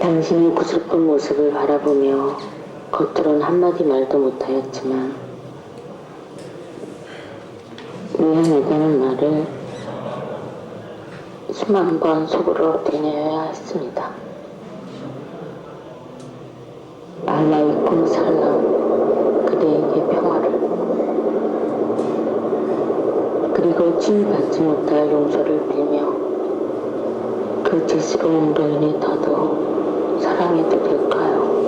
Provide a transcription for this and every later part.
당신의 구슬픈 모습을 바라보며 겉으론 한마디 말도 못하였지만 미안하다는 말을 수만 번 속으로 되뇌어야 했습니다. 말라의 꿈살랑 그대에게 평화를, 그리고 치유받지 못할 용서를 빌며 그 죄스러움으로 인해 더더욱 사랑해도 될까요?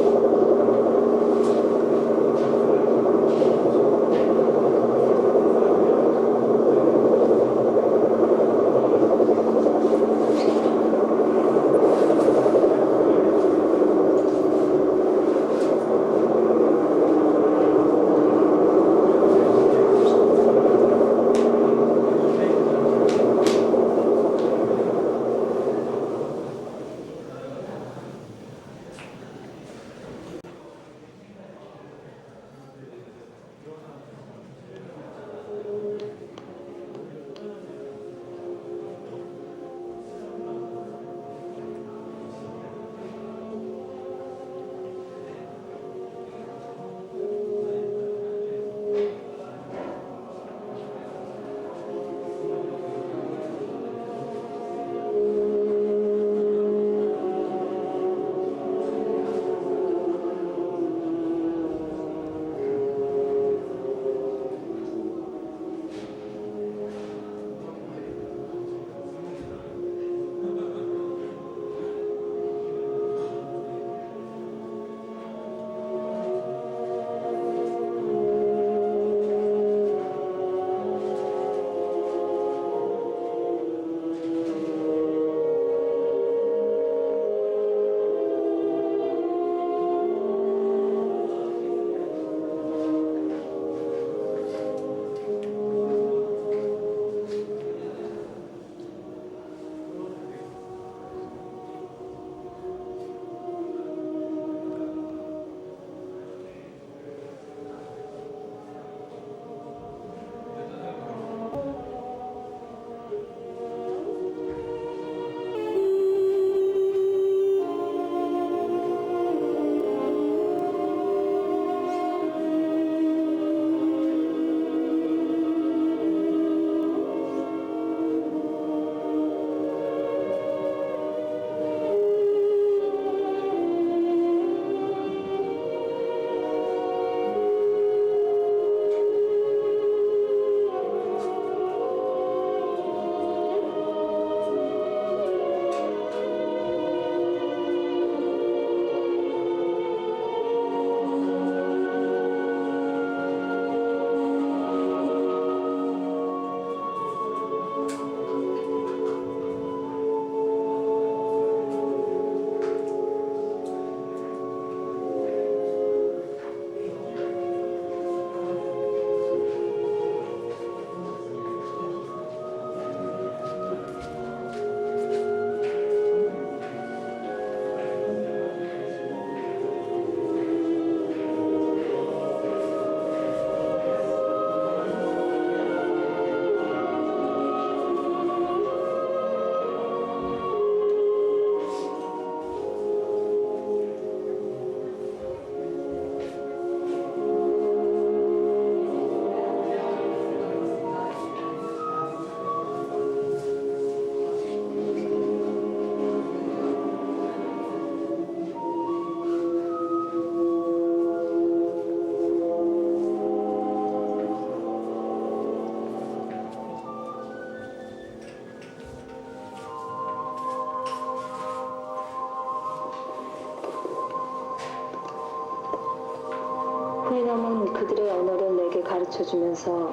후이놈은 그들의 언어를 내게 가르쳐주면서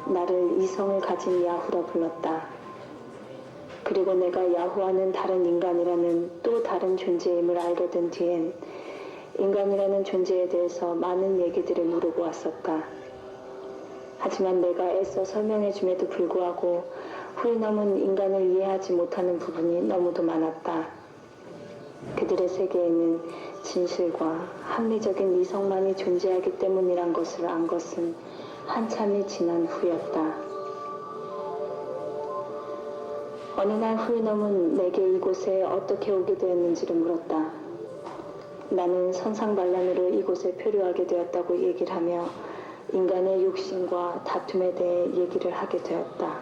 나를 이성을 가진 야후라 불렀다. 그리고 내가 야후와는 다른 인간이라는 또 다른 존재임을 알게 된 뒤엔 인간이라는 존재에 대해서 많은 얘기들을 물어보 왔었다. 하지만 내가 애써 설명해줌에도 불구하고 후이놈은 인간을 이해하지 못하는 부분이 너무도 많았다. 그들의 세계에는 진실과 합리적인 이성만이 존재하기 때문이란 것을 안 것은 한참이 지난 후였다. 어느 날 후이놈은 내게 이곳에 어떻게 오게 되었는지를 물었다. 나는 선상반란으로 이곳에 표류하게 되었다고 얘기를 하며 인간의 욕심과 다툼에 대해 얘기를 하게 되었다.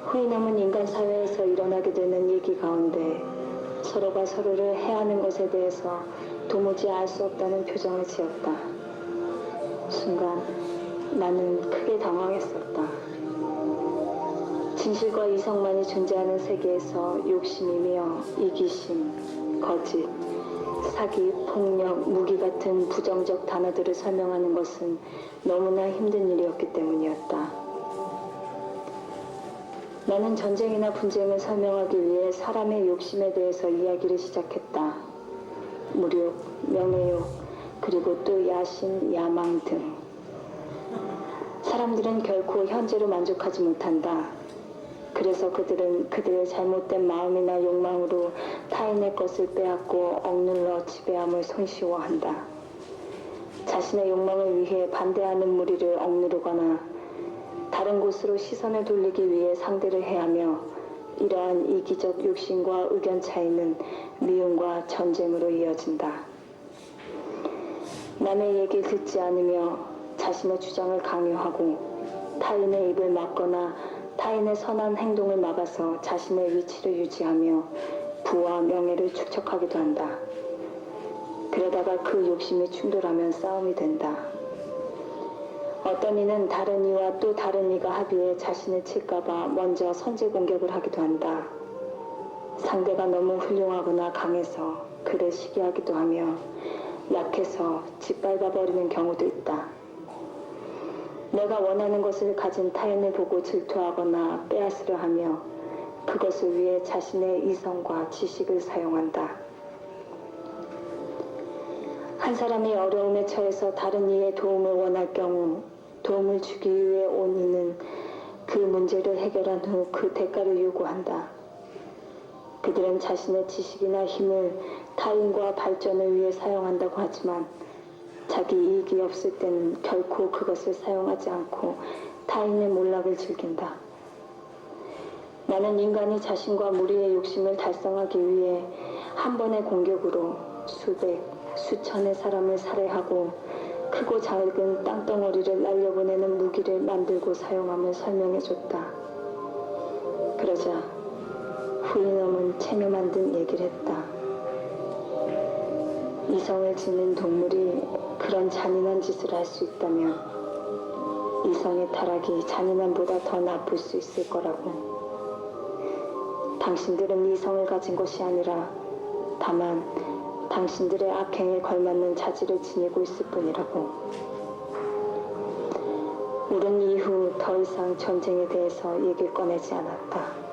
후에 남은 인간 사회에서 일어나게 되는 얘기 가운데 서로가 서로를 해하는 것에 대해서 도무지 알 수 없다는 표정을 지었다. 순간 나는 크게 당황했었다. 진실과 이성만이 존재하는 세계에서 욕심이며 이기심, 거짓, 사기, 폭력, 무기 같은 부정적 단어들을 설명하는 것은 너무나 힘든 일이었기 때문이었다. 나는 전쟁이나 분쟁을 설명하기 위해 사람의 욕심에 대해서 이야기를 시작했다. 무력, 명예욕, 그리고 또 야심, 야망 등. 사람들은 결코 현재로 만족하지 못한다. 그래서 그들은 그들의 잘못된 마음이나 욕망으로 타인의 것을 빼앗고 억눌러 지배함을 손쉬워한다. 자신의 욕망을 위해 반대하는 무리를 억누르거나 다른 곳으로 시선을 돌리기 위해 상대를 해하며 이러한 이기적 욕심과 의견 차이는 미움과 전쟁으로 이어진다. 남의 얘기를 듣지 않으며 자신의 주장을 강요하고 타인의 입을 막거나 타인의 선한 행동을 막아서 자신의 위치를 유지하며 부와 명예를 축적하기도 한다. 그러다가 그 욕심이 충돌하면 싸움이 된다. 어떤 이는 다른 이와 또 다른 이가 합의해 자신을 칠까봐 먼저 선제 공격을 하기도 한다. 상대가 너무 훌륭하거나 강해서 그를 시기하기도 하며 약해서 짓밟아버리는 경우도 있다. 내가 원하는 것을 가진 타인을 보고 질투하거나 빼앗으려 하며 그것을 위해 자신의 이성과 지식을 사용한다. 한 사람이 어려움에 처해서 다른 이의 도움을 원할 경우 도움을 주기 위해 온 이는 그 문제를 해결한 후 그 대가를 요구한다. 그들은 자신의 지식이나 힘을 타인과 발전을 위해 사용한다고 하지만 자기 이익이 없을 때는 결코 그것을 사용하지 않고 타인의 몰락을 즐긴다. 나는 인간이 자신과 무리의 욕심을 달성하기 위해 한 번의 공격으로 수백, 수천의 사람을 살해하고 크고 작은 땅덩어리를 날려보내는 무기를 만들고 사용함을 설명해줬다. 그러자 후이놈은 책을 만든 얘기를 했다. 이성을 지닌 동물이 그런 잔인한 짓을 할 수 있다면 이성의 타락이 잔인함보다 더 나쁠 수 있을 거라고. 당신들은 이성을 가진 것이 아니라 다만 당신들의 악행에 걸맞는 자질을 지니고 있을 뿐이라고. 우린 이후 더 이상 전쟁에 대해서 얘기를 꺼내지 않았다.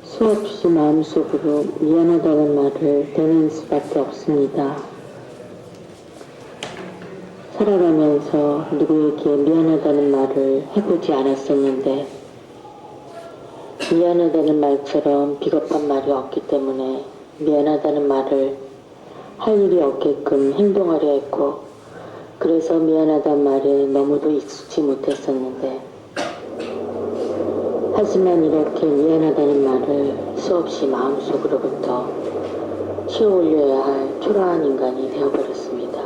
수없이 마음속으로 미안하다는 말을 내는 수밖에 없습니다. 살아가면서 누구에게 미안하다는 말을 해보지 않았었는데 미안하다는 말처럼 비겁한 말이 없기 때문에 미안하다는 말을 할 일이 없게끔 행동하려 했고 그래서 미안하다는 말에 너무도 익숙지 못했었는데 하지만 이렇게 미안하다는 말을 수없이 마음속으로부터 치워올려야 할 초라한 인간이 되어버렸습니다.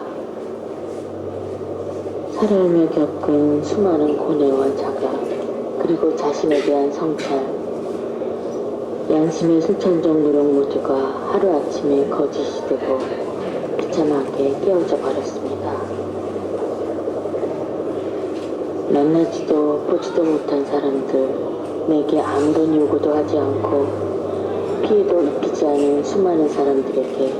살아오며 겪은 수많은 고뇌와 자각, 그리고 자신에 대한 성찰, 양심의 수천적 노력 모두가 하루아침에 거짓이 되고 비참하게 깨어져 버렸습니다. 만나지도 보지도 못한 사람들, 내게 아무런 요구도 하지 않고 피해도 입히지 않은 수많은 사람들에게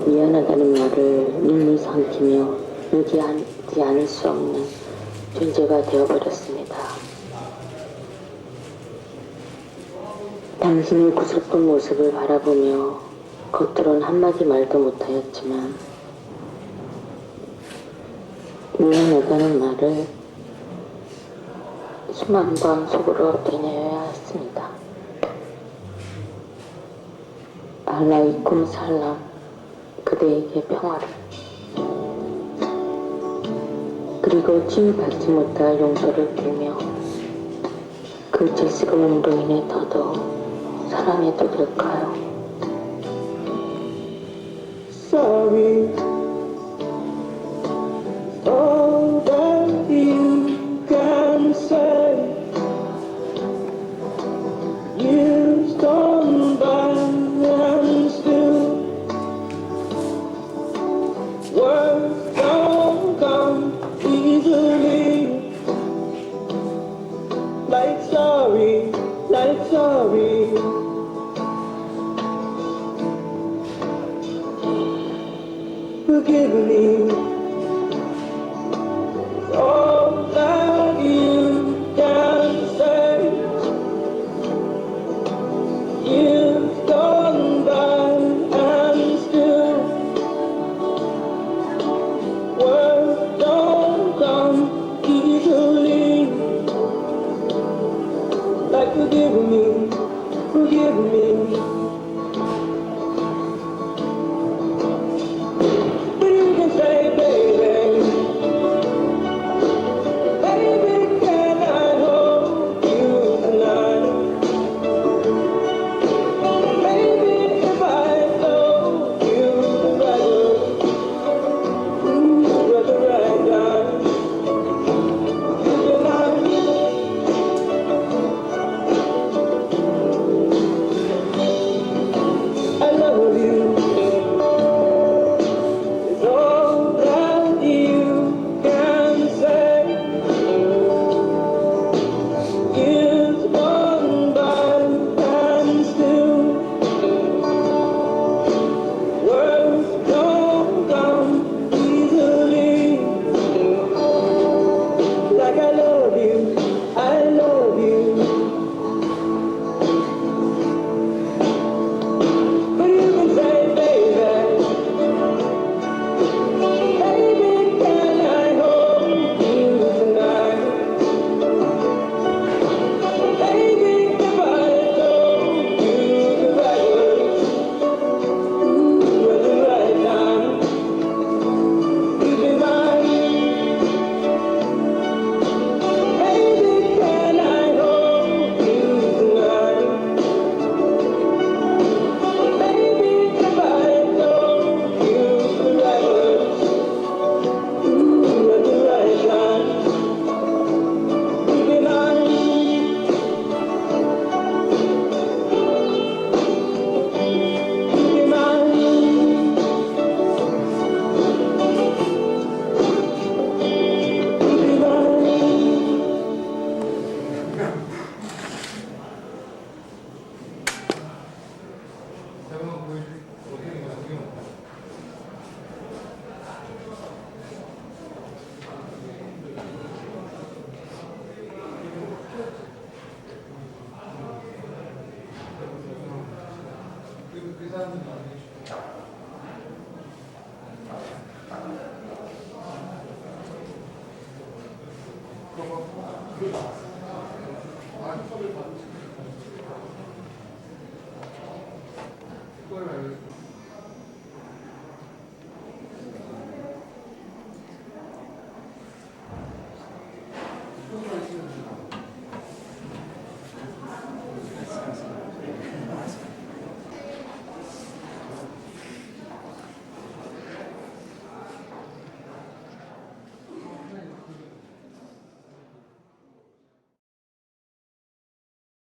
미안하다는 말을 눈물 삼키며 얘기하지 않을 수 없는 존재가 되어버렸습니다. 당신의 구슬픈 모습을 바라보며 겉으론 한마디 말도 못하였지만 미안하다는 말을 수만 번 속으로 되뇌어야 했습니다. 알라이쿰 살람, 그대에게 평화를. 그리고 침입받지 못할 용서를 빌며 그 죄스러움으로 인해 더더욱 사랑해도 될까요? Sorry, all that you can say. Years gone by and still words don't come easily. Like sorry, like sorry. Forgive me. All that you can say. Years gone by and still words don't come easily. Like forgive me, forgive me. But you can say, baby, baby, can I hold you tonight? Maybe if I told you the right words, at the right time, I love you. It's all that you can say. Years gone by and still words don't come easily. Like I love you, I love you. But you can say, baby, baby, can I hold you tonight? Baby, if I told you the right words, at the right time, you'd be mine. Baby, can I hold you tonight? Baby, if I told you the right words, at the right time, you'd be mine. You'd be mine. You'd be mine. 아,